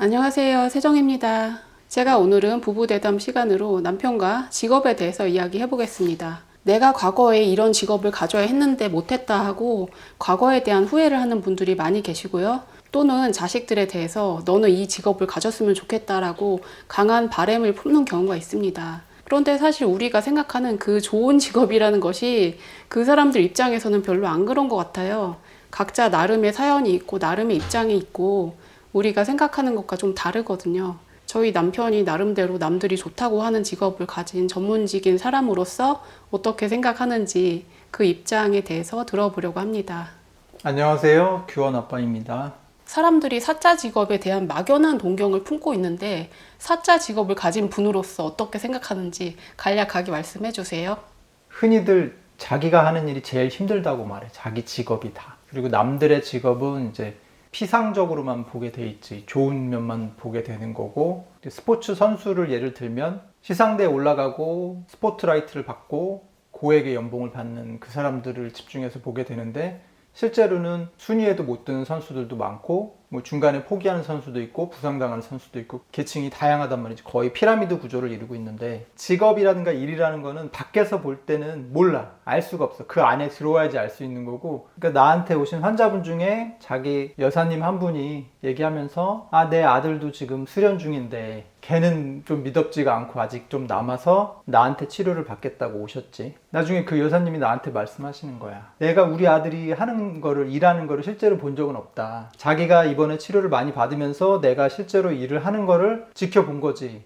안녕하세요. 세정입니다. 제가 오늘은 부부대담 시간으로 남편과 직업에 대해서 이야기해 보겠습니다. 내가 과거에 이런 직업을 가져야 했는데 못했다 하고 과거에 대한 후회를 하는 분들이 많이 계시고요. 또는 자식들에 대해서 너는 이 직업을 가졌으면 좋겠다라고 강한 바람을 품는 경우가 있습니다. 그런데 사실 우리가 생각하는 그 좋은 직업이라는 것이 그 사람들 입장에서는 별로 안 그런 것 같아요. 각자 나름의 사연이 있고 나름의 입장이 있고 우리가 생각하는 것과 좀 다르거든요. 저희 남편이 나름대로 남들이 좋다고 하는 직업을 가진 전문직인 사람으로서 어떻게 생각하는지 그 입장에 대해서 들어보려고 합니다. 안녕하세요. 규원 아빠입니다. 사람들이 사자 직업에 대한 막연한 동경을 품고 있는데 사자 직업을 가진 분으로서 어떻게 생각하는지 간략하게 말씀해 주세요. 흔히들 자기가 하는 일이 제일 힘들다고 말해. 자기 직업이 다. 그리고 남들의 직업은 이제 피상적으로만 보게 돼 있지. 좋은 면만 보게 되는 거고. 스포츠 선수를 예를 들면 시상대에 올라가고 스포트라이트를 받고 고액의 연봉을 받는 그 사람들을 집중해서 보게 되는데 실제로는 순위에도 못 드는 선수들도 많고 뭐 중간에 포기하는 선수도 있고 부상당하는 선수도 있고 계층이 다양하단 말이지. 거의 피라미드 구조를 이루고 있는데 직업이라든가 일이라는 거는 밖에서 볼 때는 몰라. 알 수가 없어. 그 안에 들어와야지 알 수 있는 거고. 그러니까 나한테 오신 환자분 중에 자기 여사님 한 분이 얘기하면서 내 아들도 지금 수련 중인데 걔는 좀 미덥지가 않고 아직 좀 남아서 나한테 치료를 받겠다고 오셨지. 나중에 그 여사님이 나한테 말씀하시는 거야. 내가 우리 아들이 하는 거를, 일하는 거를 실제로 본 적은 없다. 자기가 이번에 치료를 많이 받으면서 내가 실제로 일을 하는 거를 지켜본 거지.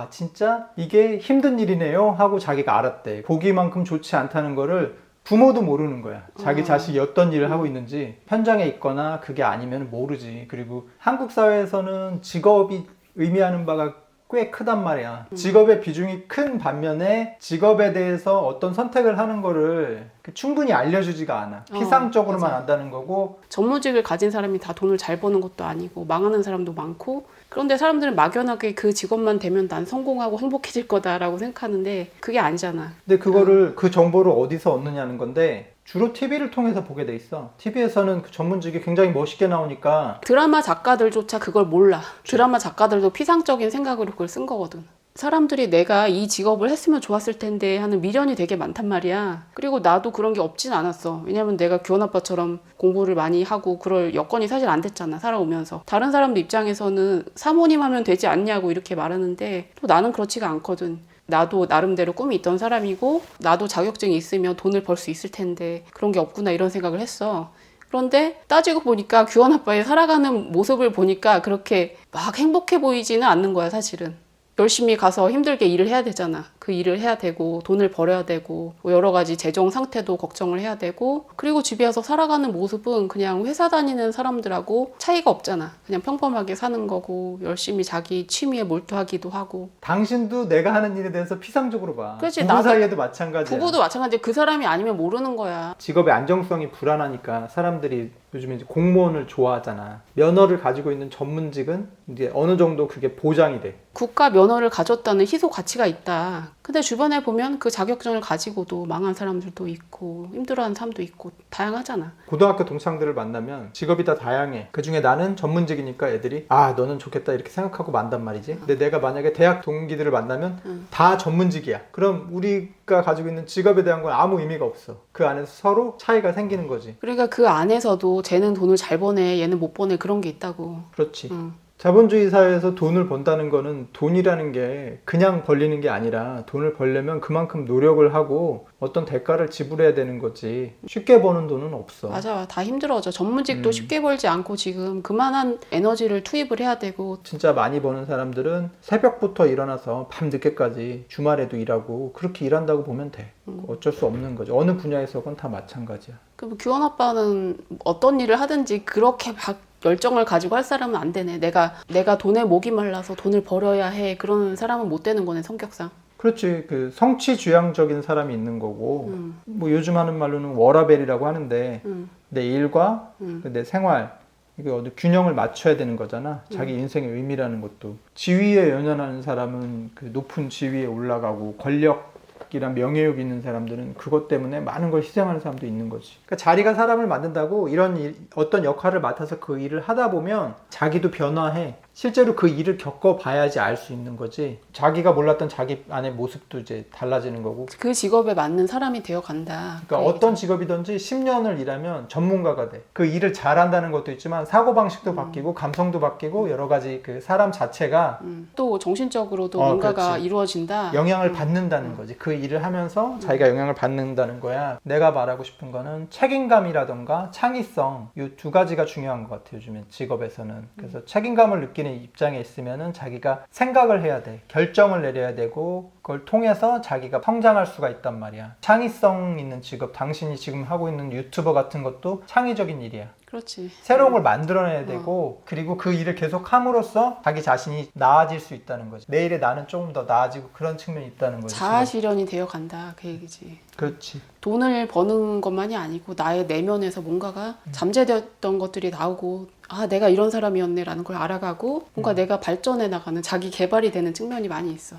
진짜 이게 힘든 일이네요 하고 자기가 알았대. 보기만큼 좋지 않다는 거를 부모도 모르는 거야. 자기 자식이 어떤 일을 하고 있는지 현장에 있거나 그게 아니면 모르지. 그리고 한국 사회에서는 직업이 의미하는 바가 꽤 크단 말이야. 직업의 비중이 큰 반면에 직업에 대해서 어떤 선택을 하는 거를 충분히 알려주지가 않아. 피상적으로만 안다는 거고. 전문직을 가진 사람이 다 돈을 잘 버는 것도 아니고 망하는 사람도 많고, 그런데 사람들은 막연하게 그 직업만 되면 난 성공하고 행복해질 거다라고 생각하는데 그게 아니잖아. 근데 그거를 그 정보를 어디서 얻느냐는 건데 주로 TV를 통해서 보게 돼 있어. TV에서는 그 전문직이 굉장히 멋있게 나오니까. 드라마 작가들조차 그걸 몰라. 드라마 작가들도 피상적인 생각으로 그걸 쓴 거거든. 사람들이 내가 이 직업을 했으면 좋았을 텐데 하는 미련이 되게 많단 말이야. 그리고 나도 그런 게 없진 않았어. 왜냐면 내가 규원 아빠처럼 공부를 많이 하고 그럴 여건이 사실 안 됐잖아, 살아오면서. 다른 사람들 입장에서는 사모님 하면 되지 않냐고 이렇게 말하는데 또 나는 그렇지가 않거든. 나도 나름대로 꿈이 있던 사람이고 나도 자격증이 있으면 돈을 벌 수 있을 텐데 그런 게 없구나 이런 생각을 했어. 그런데 따지고 보니까 규원 아빠의 살아가는 모습을 보니까 그렇게 막 행복해 보이지는 않는 거야, 사실은. 열심히 가서 힘들게 일을 해야 되잖아. 그 일을 해야 되고 돈을 벌어야 되고 여러 가지 재정 상태도 걱정을 해야 되고, 그리고 집에 와서 살아가는 모습은 그냥 회사 다니는 사람들하고 차이가 없잖아. 그냥 평범하게 사는 거고 열심히 자기 취미에 몰두하기도 하고. 당신도 내가 하는 일에 대해서 피상적으로 봐. 그렇지, 부부 나도 사이에도 마찬가지야. 부부도 마찬가지야. 그 사람이 아니면 모르는 거야. 직업의 안정성이 불안하니까 사람들이 요즘에 이제 공무원을 좋아하잖아. 면허를 가지고 있는 전문직은 이제 어느 정도 그게 보장이 돼. 국가 면허를 가졌다는 희소 가치가 있다. 근데 주변에 보면 그 자격증을 가지고도 망한 사람들도 있고 힘들어하는 사람도 있고 다양하잖아. 고등학교 동창들을 만나면 직업이 다 다양해. 그중에 나는 전문직이니까 애들이 너는 좋겠다 이렇게 생각하고 만단 말이지. 근데 내가 만약에 대학 동기들을 만나면 다 전문직이야. 그럼 우리가 가지고 있는 직업에 대한 건 아무 의미가 없어. 그 안에서 서로 차이가 생기는 거지. 그러니까 그 안에서도 쟤는 돈을 잘 버네, 얘는 못 버네, 그런 게 있다고. 그렇지. 자본주의 사회에서 돈을 번다는 거는, 돈이라는 게 그냥 벌리는 게 아니라 돈을 벌려면 그만큼 노력을 하고 어떤 대가를 지불해야 되는 거지. 쉽게 버는 돈은 없어. 맞아, 다 힘들어져. 전문직도 쉽게 벌지 않고 지금 그만한 에너지를 투입을 해야 되고. 진짜 많이 버는 사람들은 새벽부터 일어나서 밤 늦게까지 주말에도 일하고 그렇게 일한다고 보면 돼. 어쩔 수 없는 거죠. 어느 분야에서건 다 마찬가지야. 그럼 규원 아빠는 어떤 일을 하든지 그렇게 막 열정을 가지고 할 사람은 안 되네. 내가 돈에 목이 말라서 돈을 벌어야 해. 그런 사람은 못 되는 거네, 성격상. 그렇지. 그 성취주양적인 사람이 있는 거고, 뭐 요즘 하는 말로는 워라밸이라고 하는데 내 일과 내 생활, 이게 어디 균형을 맞춰야 되는 거잖아. 자기 인생의 의미라는 것도. 지위에 연연하는 사람은 그 높은 지위에 올라가고, 권력이란 명예욕이 있는 사람들은 그것 때문에 많은 걸 희생하는 사람도 있는 거지. 그러니까 자리가 사람을 만든다고. 이런 어떤 역할을 맡아서 그 일을 하다 보면 자기도 변화해. 실제로 그 일을 겪어봐야지 알 수 있는 거지. 자기가 몰랐던 자기 안의 모습도 이제 달라지는 거고. 그 직업에 맞는 사람이 되어 간다. 그러니까 어떤 직업이든지 10년을 일하면 전문가가 돼. 그 일을 잘한다는 것도 있지만 사고방식도 바뀌고 감성도 바뀌고 여러 가지 그 사람 자체가 또 정신적으로도 어, 뭔가가 그렇지. 이루어진다. 영향을 받는다는 거지. 그 일을 하면서 자기가 영향을 받는다는 거야. 내가 말하고 싶은 거는 책임감이라던가 창의성, 이 두 가지가 중요한 것 같아요. 요즘에 직업에서는. 그래서 책임감을 느끼는 입장에 있으면은 자기가 생각을 해야 돼. 결정을 내려야 되고 그걸 통해서 자기가 성장할 수가 있단 말이야. 창의성 있는 직업, 당신이 지금 하고 있는 유튜버 같은 것도 창의적인 일이야. 그렇지. 새로운 걸 만들어내야 되고 그리고 그 일을 계속 함으로써 자기 자신이 나아질 수 있다는 거지. 내일의 나는 조금 더 나아지고 그런 측면이 있다는 거지. 자아 실현이 되어 간다. 그 얘기지. 그렇지. 돈을 버는 것만이 아니고 나의 내면에서 뭔가가 잠재되었던 것들이 나오고 아 내가 이런 사람이었네라는 걸 알아가고 뭔가 내가 발전해 나가는 자기 개발이 되는 측면이 많이 있어.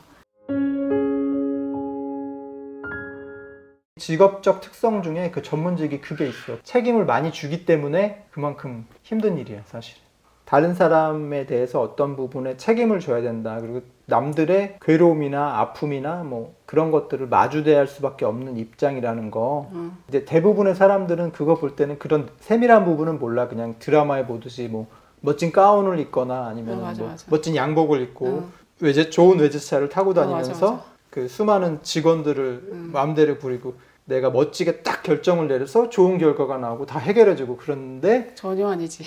직업적 특성 중에 그 전문직이 그게 있어. 책임을 많이 주기 때문에 그만큼 힘든 일이야, 사실. 다른 사람에 대해서 어떤 부분에 책임을 져야 된다. 그리고 남들의 괴로움이나 아픔이나 뭐 그런 것들을 마주대할 수밖에 없는 입장이라는 거. 이제 대부분의 사람들은 그거 볼 때는 그런 세밀한 부분은 몰라. 그냥 드라마에 보듯이 뭐 멋진 가운을 입거나 아니면 맞아, 뭐 맞아. 멋진 양복을 입고 좋은 외제차를 타고 맞아, 다니면서 맞아. 그 수많은 직원들을 마음대로 부리고 내가 멋지게 딱 결정을 내려서 좋은 결과가 나오고 다 해결해주고 그러는데 전혀 아니지.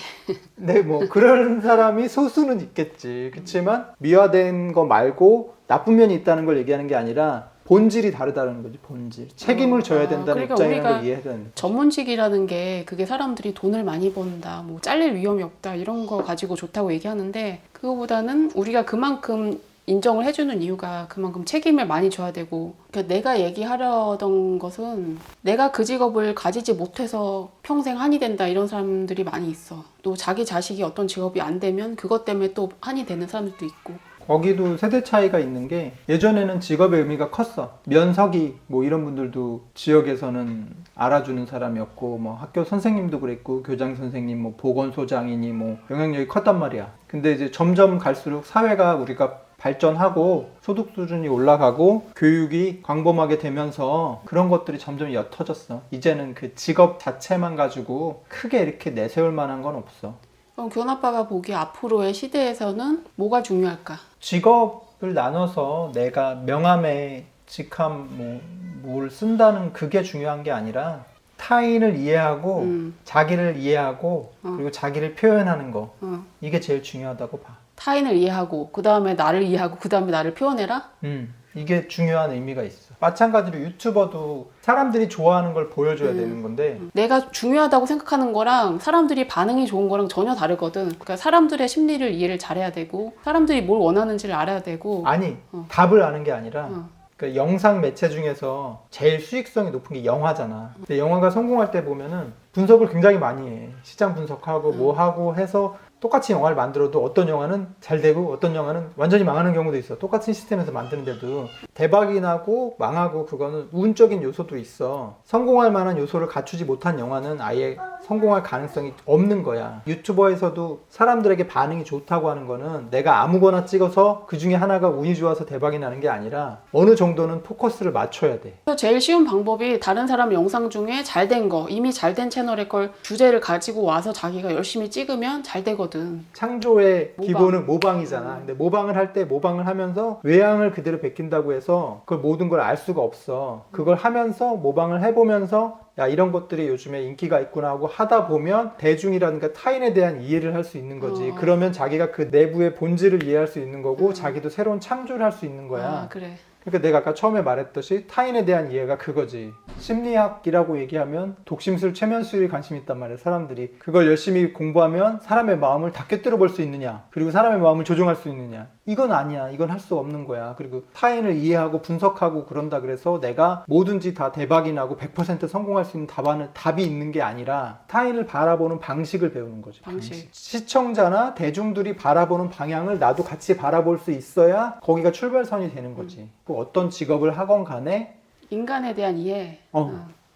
네, 뭐 그런 사람이 소수는 있겠지. 그렇지만 미화된 거 말고 나쁜 면이 있다는 걸 얘기하는 게 아니라 본질이 다르다는 거지. 본질. 책임을 져야 된다는 그러니까 입장이라는 우리가 걸 이해해야 되는 거지. 전문직이라는 게 그게 사람들이 돈을 많이 번다, 뭐 잘릴 위험이 없다 이런 거 가지고 좋다고 얘기하는데 그거보다는 우리가 그만큼 인정을 해주는 이유가 그만큼 책임을 많이 져야 되고 그러니까 내가 얘기하려던 것은 내가 그 직업을 가지지 못해서 평생 한이 된다 이런 사람들이 많이 있어. 또 자기 자식이 어떤 직업이 안 되면 그것 때문에 또 한이 되는 사람들도 있고 거기도 세대 차이가 있는 게 예전에는 직업의 의미가 컸어. 면석이 뭐 이런 분들도 지역에서는 알아주는 사람이었고 뭐 학교 선생님도 그랬고 교장 선생님 뭐 보건소장이니 뭐 영향력이 컸단 말이야. 근데 이제 점점 갈수록 사회가 우리가 발전하고 소득 수준이 올라가고 교육이 광범하게 되면서 그런 것들이 점점 옅어졌어. 이제는 그 직업 자체만 가지고 크게 이렇게 내세울 만한 건 없어. 그럼 교원 아빠가 보기에 앞으로의 시대에서는 뭐가 중요할까? 직업을 나눠서 내가 명함에 직함 뭘 쓴다는 그게 중요한 게 아니라 타인을 이해하고 자기를 이해하고 그리고 자기를 표현하는 거 이게 제일 중요하다고 봐. 타인을 이해하고 그 다음에 나를 이해하고 그 다음에 나를 표현해라? 이게 중요한 의미가 있어. 마찬가지로 유튜버도 사람들이 좋아하는 걸 보여줘야 되는 건데 내가 중요하다고 생각하는 거랑 사람들이 반응이 좋은 거랑 전혀 다르거든. 그러니까 사람들의 심리를 이해를 잘해야 되고 사람들이 뭘 원하는지를 알아야 되고 아니 답을 아는 게 아니라 그러니까 영상 매체 중에서 제일 수익성이 높은 게 영화잖아. 근데 영화가 성공할 때 보면은 분석을 굉장히 많이 해. 시장 분석하고 뭐 하고 해서 똑같이 영화를 만들어도 어떤 영화는 잘 되고 어떤 영화는 완전히 망하는 경우도 있어. 똑같은 시스템에서 만드는데도 대박이 나고 망하고 그거는 운적인 요소도 있어. 성공할 만한 요소를 갖추지 못한 영화는 아예 성공할 가능성이 없는 거야. 유튜버에서도 사람들에게 반응이 좋다고 하는 거는 내가 아무거나 찍어서 그 중에 하나가 운이 좋아서 대박이 나는 게 아니라 어느 정도는 포커스를 맞춰야 돼. 그래서 제일 쉬운 방법이 다른 사람 영상 중에 잘 된 거, 이미 잘 된 채널의 걸 주제를 가지고 와서 자기가 열심히 찍으면 잘 되거든. 창조의 모방. 기본은 모방이잖아. 근데 모방을 할 때 모방을 하면서 외향을 그대로 베낀다고 해서 그걸 모든 걸 알 수가 없어. 그걸 하면서 모방을 해보면서 야 이런 것들이 요즘에 인기가 있구나 하고 하다 보면 대중이라든가 타인에 대한 이해를 할 수 있는 거지. 그러면 자기가 그 내부의 본질을 이해할 수 있는 거고 자기도 새로운 창조를 할 수 있는 거야. 아, 그래. 그러니까 내가 아까 처음에 말했듯이 타인에 대한 이해가 그거지. 심리학이라고 얘기하면 독심술, 최면술에 관심이 있단 말이야, 사람들이. 그걸 열심히 공부하면 사람의 마음을 다 꿰뚫어 볼 수 있느냐, 그리고 사람의 마음을 조종할 수 있느냐. 이건 아니야. 이건 할 수 없는 거야. 그리고 타인을 이해하고 분석하고 그런다 그래서 내가 뭐든지 다 대박이 나고 100% 성공할 수 있는 답이 있는 게 아니라 타인을 바라보는 방식을 배우는 거지. 방식. 시청자나 대중들이 바라보는 방향을 나도 같이 바라볼 수 있어야 거기가 출발선이 되는 거지. 어떤 직업을 하건 간에 인간에 대한 이해.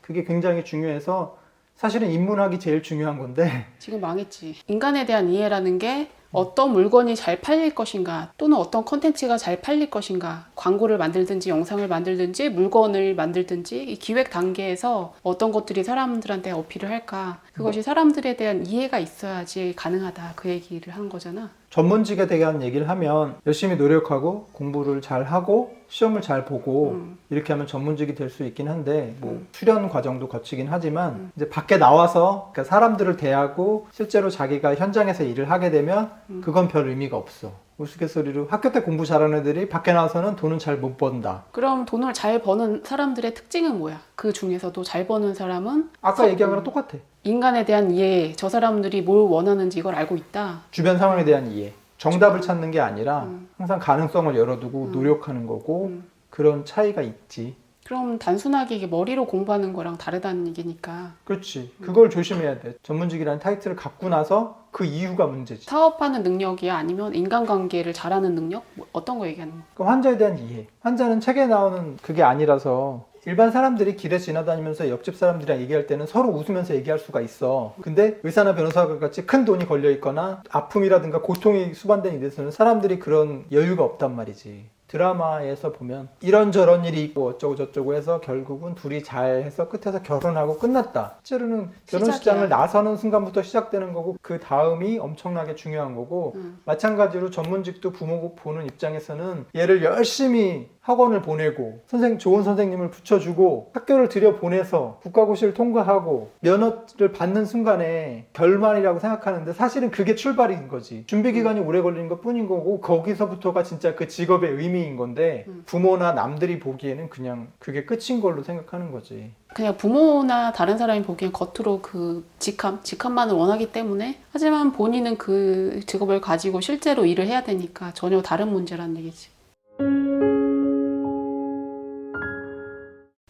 그게 굉장히 중요해서 사실은 인문학이 제일 중요한 건데 지금 망했지. 인간에 대한 이해라는 게 어떤 물건이 잘 팔릴 것인가 또는 어떤 컨텐츠가 잘 팔릴 것인가 광고를 만들든지 영상을 만들든지 물건을 만들든지 이 기획 단계에서 어떤 것들이 사람들한테 어필을 할까 그것이 사람들에 대한 이해가 있어야지 가능하다 그 얘기를 하는 거잖아. 전문직에 대한 얘기를 하면 열심히 노력하고 공부를 잘 하고 시험을 잘 보고 이렇게 하면 전문직이 될 수 있긴 한데 뭐 수련 과정도 거치긴 하지만 이제 밖에 나와서 그러니까 사람들을 대하고 실제로 자기가 현장에서 일을 하게 되면 그건 별 의미가 없어. 우스갯소리로 학교 때 공부 잘하는 애들이 밖에 나와서는 돈은 잘 못 번다. 그럼 돈을 잘 버는 사람들의 특징은 뭐야? 그 중에서도 잘 버는 사람은 아까 얘기한 거랑 똑같아. 인간에 대한 이해, 저 사람들이 뭘 원하는지 이걸 알고 있다. 주변 상황에 대한 이해. 정답을 찾는 게 아니라 항상 가능성을 열어두고 노력하는 거고 그런 차이가 있지. 그럼 단순하게 이게 머리로 공부하는 거랑 다르다는 얘기니까. 그렇지. 그걸 조심해야 돼. 전문직이라는 타이틀을 갖고 나서 그 이유가 문제지. 사업하는 능력이야? 아니면 인간관계를 잘하는 능력? 뭐 어떤 거 얘기하는 거야? 그럼 환자에 대한 이해. 환자는 책에 나오는 그게 아니라서 일반 사람들이 길에 지나다니면서 옆집 사람들이랑 얘기할 때는 서로 웃으면서 얘기할 수가 있어. 근데 의사나 변호사가 같이 큰 돈이 걸려 있거나 아픔이라든가 고통이 수반된 일에서는 사람들이 그런 여유가 없단 말이지. 드라마에서 보면 이런저런 일이 있고 어쩌고 저쩌고 해서 결국은 둘이 잘 해서 끝에서 결혼하고 끝났다. 실제로는 결혼식장을 시작이야. 나서는 순간부터 시작되는 거고 그 다음이 엄청나게 중요한 거고 마찬가지로 전문직도 부모 보는 입장에서는 얘를 열심히 학원을 보내고 좋은 선생님을 붙여주고 학교를 들여보내서 국가고시를 통과하고 면허를 받는 순간에 결말이라고 생각하는데 사실은 그게 출발인 거지. 준비기간이 오래 걸리는 것 뿐인 거고 거기서부터가 진짜 그 직업의 의미인 건데 부모나 남들이 보기에는 그냥 그게 끝인 걸로 생각하는 거지. 그냥 부모나 다른 사람이 보기엔 겉으로 그 직함만을 원하기 때문에 하지만 본인은 그 직업을 가지고 실제로 일을 해야 되니까 전혀 다른 문제라는 얘기지.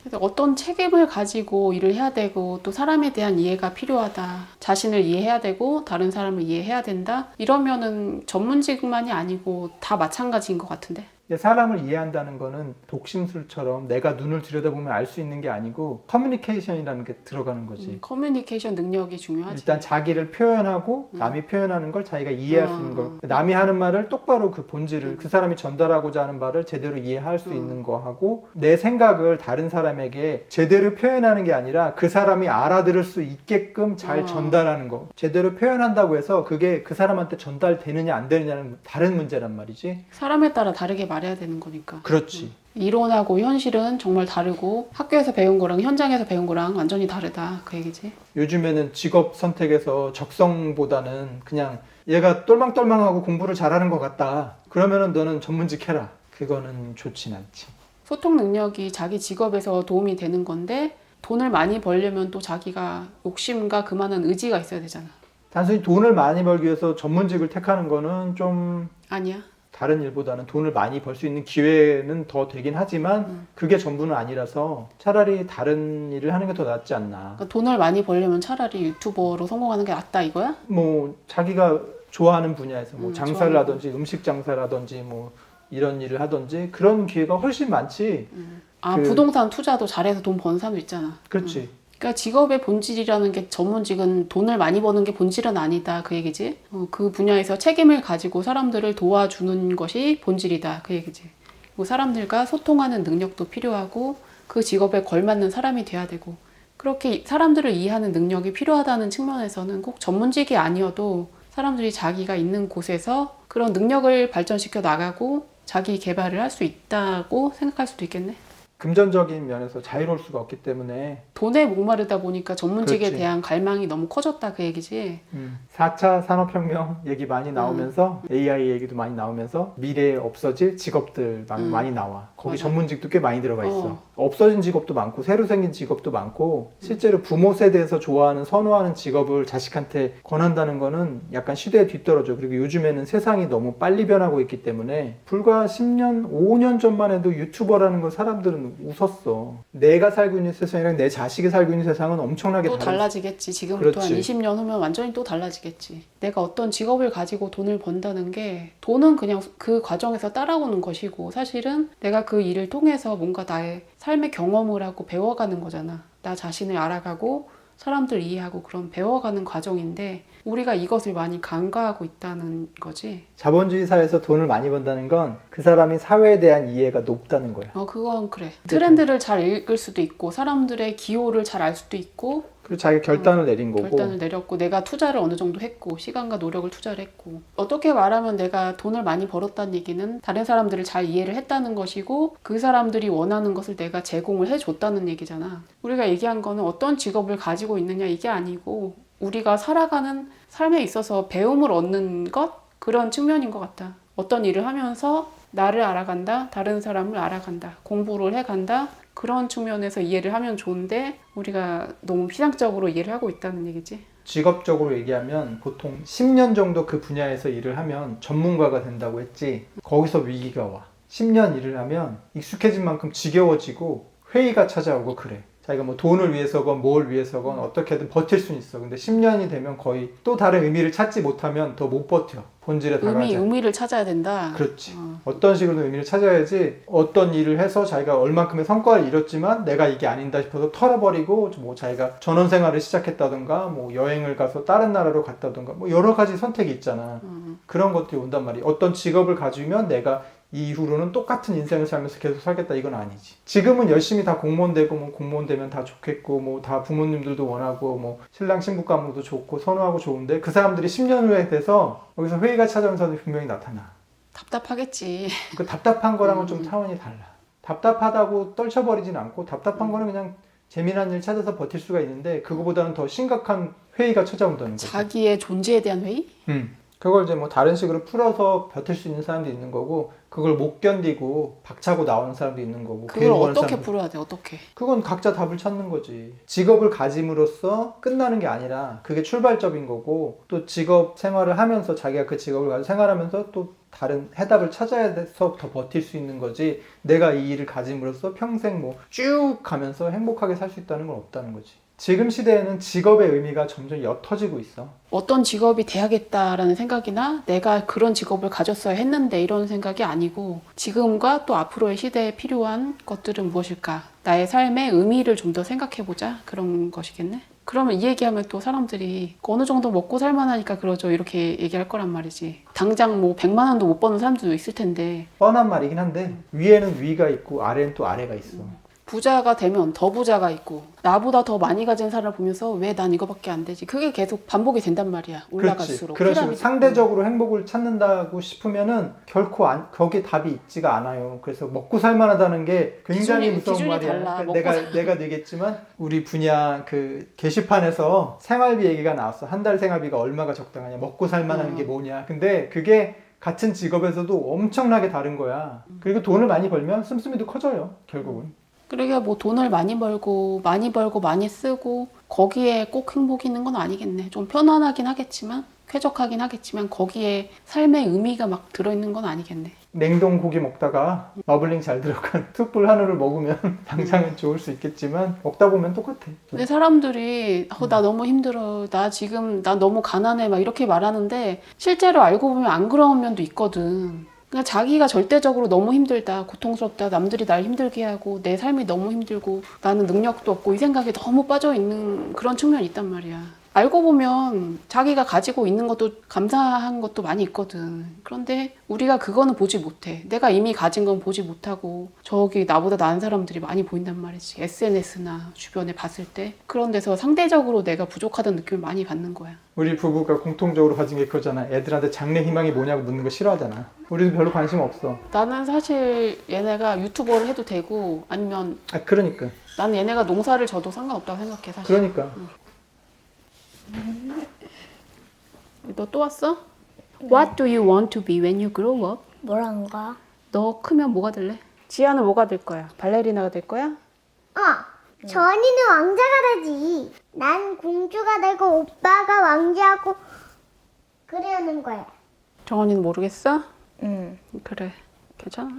그래서 어떤 책임을 가지고 일을 해야 되고 또 사람에 대한 이해가 필요하다. 자신을 이해해야 되고 다른 사람을 이해해야 된다. 이러면은 전문직만이 아니고 다 마찬가지인 것 같은데. 사람을 이해한다는 거는 독심술처럼 내가 눈을 들여다보면 알 수 있는 게 아니고 커뮤니케이션이라는 게 들어가는 거지. 커뮤니케이션 능력이 중요하지. 일단 자기를 표현하고 남이 표현하는 걸 자기가 이해할 수 있는 걸. 남이 하는 말을 똑바로 그 본질을 그 사람이 전달하고자 하는 말을 제대로 이해할 수 있는 거 하고 내 생각을 다른 사람에게 제대로 표현하는 게 아니라 그 사람이 알아들을 수 있게끔 잘 전달하는 거. 제대로 표현한다고 해서 그게 그 사람한테 전달되느냐 안 되느냐는 다른 문제란 말이지. 사람에 따라 다르게 말해야 되는 거니까. 그렇지. 이론하고 현실은 정말 다르고 학교에서 배운 거랑 현장에서 배운 거랑 완전히 다르다 그 얘기지. 요즘에는 직업 선택에서 적성보다는 그냥 얘가 똘망똘망하고 공부를 잘하는 것 같다. 그러면은 너는 전문직 해라. 그거는 좋진 않지. 소통 능력이 자기 직업에서 도움이 되는 건데 돈을 많이 벌려면 또 자기가 욕심과 그만한 의지가 있어야 되잖아. 단순히 돈을 많이 벌기 위해서 전문직을 택하는 거는 좀 아니야. 다른 일보다는 돈을 많이 벌 수 있는 기회는 더 되긴 하지만 그게 전부는 아니라서 차라리 다른 일을 하는 게 더 낫지 않나. 그러니까 돈을 많이 벌려면 차라리 유튜버로 성공하는 게 낫다 이거야? 뭐 자기가 좋아하는 분야에서 뭐 장사를 좋아하는 하든지 음식 장사라든지 뭐 이런 일을 하든지 그런 기회가 훨씬 많지. 부동산 투자도 잘해서 돈 버는 사람도 있잖아. 그렇지. 그러니까 직업의 본질이라는 게 전문직은 돈을 많이 버는 게 본질은 아니다 그 얘기지. 그 분야에서 책임을 가지고 사람들을 도와주는 것이 본질이다 그 얘기지. 뭐 사람들과 소통하는 능력도 필요하고 그 직업에 걸맞는 사람이 돼야 되고 그렇게 사람들을 이해하는 능력이 필요하다는 측면에서는 꼭 전문직이 아니어도 사람들이 자기가 있는 곳에서 그런 능력을 발전시켜 나가고 자기 개발을 할 수 있다고 생각할 수도 있겠네. 금전적인 면에서 자유로울 수가 없기 때문에 돈에 목마르다 보니까 전문직에 그렇지. 대한 갈망이 너무 커졌다 그 얘기지. 4차 산업혁명 얘기 많이 나오면서 AI 얘기도 많이 나오면서 미래에 없어질 직업들 많이 나와. 거기 맞아. 전문직도 꽤 많이 들어가 있어. 없어진 직업도 많고 새로 생긴 직업도 많고 실제로 부모 세대에서 좋아하는 선호하는 직업을 자식한테 권한다는 거는 약간 시대에 뒤떨어져. 그리고 요즘에는 세상이 너무 빨리 변하고 있기 때문에 불과 10년, 5년 전만 해도 유튜버라는 걸 사람들은 웃었어. 내가 살고 있는 세상이랑 내 자식이 살고 있는 세상은 엄청나게 또 다른. 달라지겠지. 지금부터 한 그렇지. 20년 후면 완전히 또 달라지겠지. 내가 어떤 직업을 가지고 돈을 번다는 게 돈은 그냥 그 과정에서 따라오는 것이고 사실은 내가 그 일을 통해서 뭔가 나의 삶의 경험을 하고 배워가는 거잖아. 나 자신을 알아가고 사람들 이해하고 그런 배워가는 과정인데 우리가 이것을 많이 간과하고 있다는 거지. 자본주의 사회에서 돈을 많이 번다는 건 그 사람이 사회에 대한 이해가 높다는 거야. 그건 그래. 트렌드를 잘 읽을 수도 있고 사람들의 기호를 잘 알 수도 있고 그리고 자기가 결단을 내린 거고. 결단을 내렸고 내가 투자를 어느 정도 했고 시간과 노력을 투자를 했고 어떻게 말하면 내가 돈을 많이 벌었다는 얘기는 다른 사람들을 잘 이해를 했다는 것이고 그 사람들이 원하는 것을 내가 제공을 해줬다는 얘기잖아. 우리가 얘기한 거는 어떤 직업을 가지고 있느냐 이게 아니고 우리가 살아가는 삶에 있어서 배움을 얻는 것? 그런 측면인 것 같다. 어떤 일을 하면서 나를 알아간다, 다른 사람을 알아간다, 공부를 해간다. 그런 측면에서 이해를 하면 좋은데 우리가 너무 피상적으로 이해를 하고 있다는 얘기지. 직업적으로 얘기하면 보통 10년 정도 그 분야에서 일을 하면 전문가가 된다고 했지. 거기서 위기가 와. 10년 일을 하면 익숙해진 만큼 지겨워지고 회의가 찾아오고 그래. 자기가 뭐 돈을 위해서건 뭘 위해서건 어떻게든 버틸 수는 있어. 근데 10년이 되면 거의 또 다른 의미를 찾지 못하면 더 못 버텨. 본질에 다가가자. 의미를 찾아야 된다. 그렇지. 어떤 식으로든 의미를 찾아야지 어떤 일을 해서 자기가 얼만큼의 성과를 이뤘지만 내가 이게 아닌다 싶어서 털어버리고 뭐 자기가 전원 생활을 시작했다든가 뭐 여행을 가서 다른 나라로 갔다든가 뭐 여러 가지 선택이 있잖아. 그런 것들이 온단 말이야. 어떤 직업을 가지면 내가 이후로는 똑같은 인생을 살면서 계속 살겠다 이건 아니지. 지금은 열심히 다 공무원 되고 뭐 공무원 되면 다 좋겠고 뭐 다 부모님들도 원하고 뭐 신랑 신부 관계도 좋고 선호하고 좋은데 그 사람들이 10년 후에 돼서 여기서 회의가 찾아오는 사람이 분명히 나타나. 답답하겠지. 그 답답한 거랑은 좀 차원이 달라. 답답하다고 떨쳐버리진 않고 답답한 거는 그냥 재미난 일 찾아서 버틸 수가 있는데 그거보다는 더 심각한 회의가 찾아온다는 거지. 자기의 존재에 대한 회의? 그걸 이제 뭐 다른 식으로 풀어서 버틸 수 있는 사람도 있는 거고 그걸 못 견디고 박차고 나오는 사람도 있는 거고 그걸 어떻게 사람도. 풀어야 돼? 어떻게? 그건 각자 답을 찾는 거지. 직업을 가짐으로써 끝나는 게 아니라 그게 출발점인 거고 또 직업 생활을 하면서 자기가 그 직업을 가지고 생활하면서 또 다른 해답을 찾아야 돼서 더 버틸 수 있는 거지. 내가 이 일을 가짐으로써 평생 뭐 쭉 가면서 행복하게 살 수 있다는 건 없다는 거지. 지금 시대에는 직업의 의미가 점점 옅어지고 있어. 어떤 직업이 돼야겠다라는 생각이나 내가 그런 직업을 가졌어야 했는데 이런 생각이 아니고 지금과 또 앞으로의 시대에 필요한 것들은 무엇일까? 나의 삶의 의미를 좀 더 생각해보자. 그런 것이겠네. 그러면 이 얘기하면 또 사람들이 어느 정도 먹고 살만하니까 그러죠. 이렇게 얘기할 거란 말이지. 당장 뭐 100만 원도 못 버는 사람들도 있을 텐데 뻔한 말이긴 한데 위에는 위가 있고 아래는 또 아래가 있어. 부자가 되면 더 부자가 있고 나보다 더 많이 가진 사람을 보면서 왜 난 이거밖에 안 되지? 그게 계속 반복이 된단 말이야. 올라갈수록. 그렇지. 그런 식으로 상대적으로 행복을 찾는다고 싶으면은 결코 거기에 답이 있지가 않아요. 그래서 먹고 살만하다는 게 굉장히 무서운 말이야. 달라. 그러니까 내가 얘기했지만 우리 분야 그 게시판에서 생활비 얘기가 나왔어. 한 달 생활비가 얼마가 적당하냐. 먹고 살만한 게 뭐냐. 근데 그게 같은 직업에서도 엄청나게 다른 거야. 그리고 돈을 많이 벌면 씀씀이도 커져요. 결국은. 그러게 뭐 돈을 많이 벌고 많이 쓰고 거기에 꼭 행복이 있는 건 아니겠네. 좀 편안하긴 하겠지만 쾌적하긴 하겠지만 거기에 삶의 의미가 막 들어있는 건 아니겠네. 냉동 고기 먹다가 마블링 잘 들어간 숯불 한우를 먹으면 당장은 좋을 수 있겠지만 먹다 보면 똑같아. 근데 사람들이 나 너무 힘들어. 나 너무 가난해. 막 이렇게 말하는데 실제로 알고 보면 안 그런 면도 있거든. 그냥 자기가 절대적으로 너무 힘들다, 고통스럽다, 남들이 날 힘들게 하고 내 삶이 너무 힘들고 나는 능력도 없고 이 생각에 너무 빠져있는 그런 측면이 있단 말이야. 알고 보면 자기가 가지고 있는 것도 감사한 것도 많이 있거든. 그런데 우리가 그거는 보지 못해. 내가 이미 가진 건 보지 못하고 저기 나보다 나은 사람들이 많이 보인단 말이지. SNS나 주변에 봤을 때 그런 데서 상대적으로 내가 부족하다는 느낌을 많이 받는 거야. 우리 부부가 공통적으로 가진 게 그거잖아. 애들한테 장래 희망이 뭐냐고 묻는 거 싫어하잖아. 우리도 별로 관심 없어. 나는 사실 얘네가 유튜버를 해도 되고 아니면 그러니까. 나는 얘네가 농사를 져도 상관없다고 생각해 사실. 그러니까. 너 또 왔어? What do you want to be when you grow up? 뭐란 거야? 너 크면 뭐가 될래? 지아는 뭐가 될 거야? 발레리나가 될 거야? 전이는 왕자가 되지. 난 공주가 되고 오빠가 왕자고 그러는 거야. 정원이는 모르겠어? 응. 그래 괜찮아.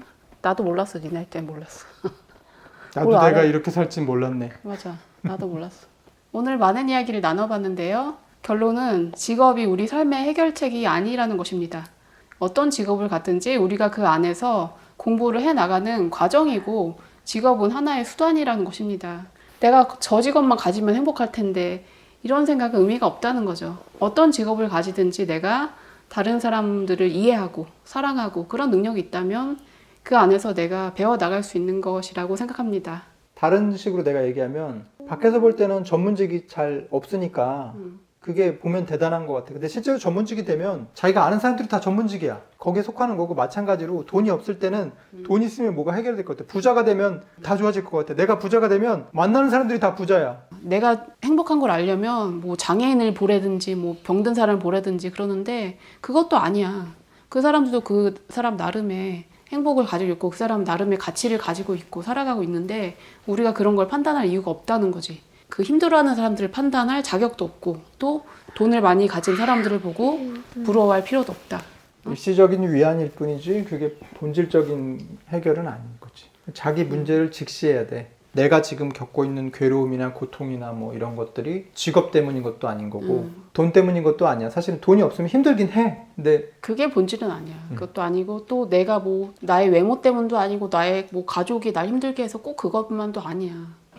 나도 몰랐어. 네 나이 때 몰랐어. 나도 뭘 내가 알아? 이렇게 살진 몰랐네. 맞아. 나도 몰랐어. 오늘 많은 이야기를 나눠봤는데요. 결론은 직업이 우리 삶의 해결책이 아니라는 것입니다. 어떤 직업을 갖든지 우리가 그 안에서 공부를 해나가는 과정이고 직업은 하나의 수단이라는 것입니다. 내가 저 직업만 가지면 행복할 텐데 이런 생각은 의미가 없다는 거죠. 어떤 직업을 가지든지 내가 다른 사람들을 이해하고 사랑하고 그런 능력이 있다면 그 안에서 내가 배워나갈 수 있는 것이라고 생각합니다. 다른 식으로 내가 얘기하면 밖에서 볼 때는 전문직이 잘 없으니까 그게 보면 대단한 것 같아. 근데 실제로 전문직이 되면 자기가 아는 사람들이 다 전문직이야. 거기에 속하는 거고 마찬가지로 돈이 없을 때는 돈 있으면 뭐가 해결될 것 같아. 부자가 되면 다 좋아질 것 같아. 내가 부자가 되면 만나는 사람들이 다 부자야. 내가 행복한 걸 알려면 뭐 장애인을 보라든지 뭐 병든 사람을 보라든지 그러는데 그것도 아니야. 그 사람들도 그 사람 나름의 행복을 가지고 있고 그 사람 나름의 가치를 가지고 있고 살아가고 있는데 우리가 그런 걸 판단할 이유가 없다는 거지. 그 힘들어하는 사람들을 판단할 자격도 없고 또 돈을 많이 가진 사람들을 보고 부러워할 필요도 없다. 일시적인 위안일 뿐이지 그게 본질적인 해결은 아닌 거지. 자기 문제를 직시해야 돼. 내가 지금 겪고 있는 괴로움이나 고통이나 뭐 이런 것들이 직업 때문인 것도 아닌 거고 돈 때문인 것도 아니야. 사실은 돈이 없으면 힘들긴 해. 근데 그게 본질은 아니야. 그것도 아니고 또 내가 뭐 나의 외모 때문도 아니고 나의 뭐 가족이 날 힘들게 해서 꼭 그것만도 아니야.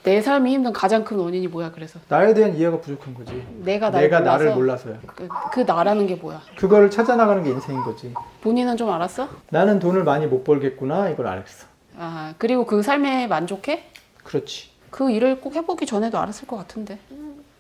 내 삶이 힘든 가장 큰 원인이 뭐야? 그래서 나에 대한 이해가 부족한 거지. 내가 나를 몰라서야. 그 나라는 게 뭐야? 그거를 찾아나가는 게 인생인 거지. 본인은 좀 알았어? 나는 돈을 많이 못 벌겠구나 이걸 알았어. 아 그리고 그 삶에 만족해? 그렇지. 그 일을 꼭 해보기 전에도 알았을 것 같은데.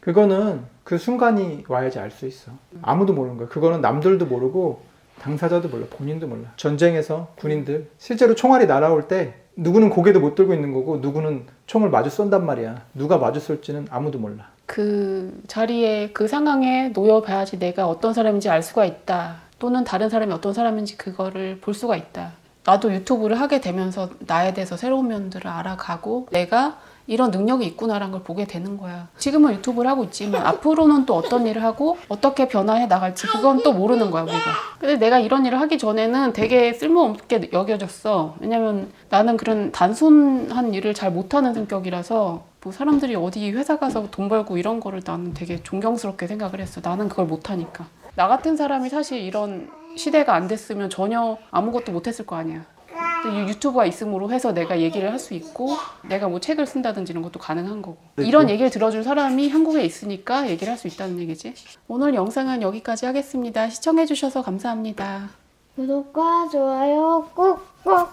그거는 그 순간이 와야지 알 수 있어. 아무도 모르는 거야. 그거는 남들도 모르고 당사자도 몰라. 본인도 몰라. 전쟁에서 군인들 실제로 총알이 날아올 때 누구는 고개도 못 들고 있는 거고 누구는 총을 마주 쏜단 말이야. 누가 마주 쏠지는 아무도 몰라. 그 자리에 그 상황에 놓여봐야지 내가 어떤 사람인지 알 수가 있다. 또는 다른 사람이 어떤 사람인지 그거를 볼 수가 있다. 나도 유튜브를 하게 되면서 나에 대해서 새로운 면들을 알아가고 내가 이런 능력이 있구나라는 걸 보게 되는 거야. 지금은 유튜브를 하고 있지만 앞으로는 또 어떤 일을 하고 어떻게 변화해 나갈지 그건 또 모르는 거야 우리가. 근데 내가 이런 일을 하기 전에는 되게 쓸모없게 여겨졌어. 왜냐면 나는 그런 단순한 일을 잘 못하는 성격이라서 뭐 사람들이 어디 회사 가서 돈 벌고 이런 거를 나는 되게 존경스럽게 생각을 했어. 나는 그걸 못하니까. 나 같은 사람이 사실 이런 시대가 안 됐으면 전혀 아무것도 못했을 거 아니야. 근데 유튜브가 있음으로 해서 내가 얘기를 할 수 있고 내가 뭐 책을 쓴다든지 이런 것도 가능한 거고 이런 얘기를 들어줄 사람이 한국에 있으니까 얘기를 할 수 있다는 얘기지. 오늘 영상은 여기까지 하겠습니다. 시청해주셔서 감사합니다. 구독과 좋아요 꾹꾹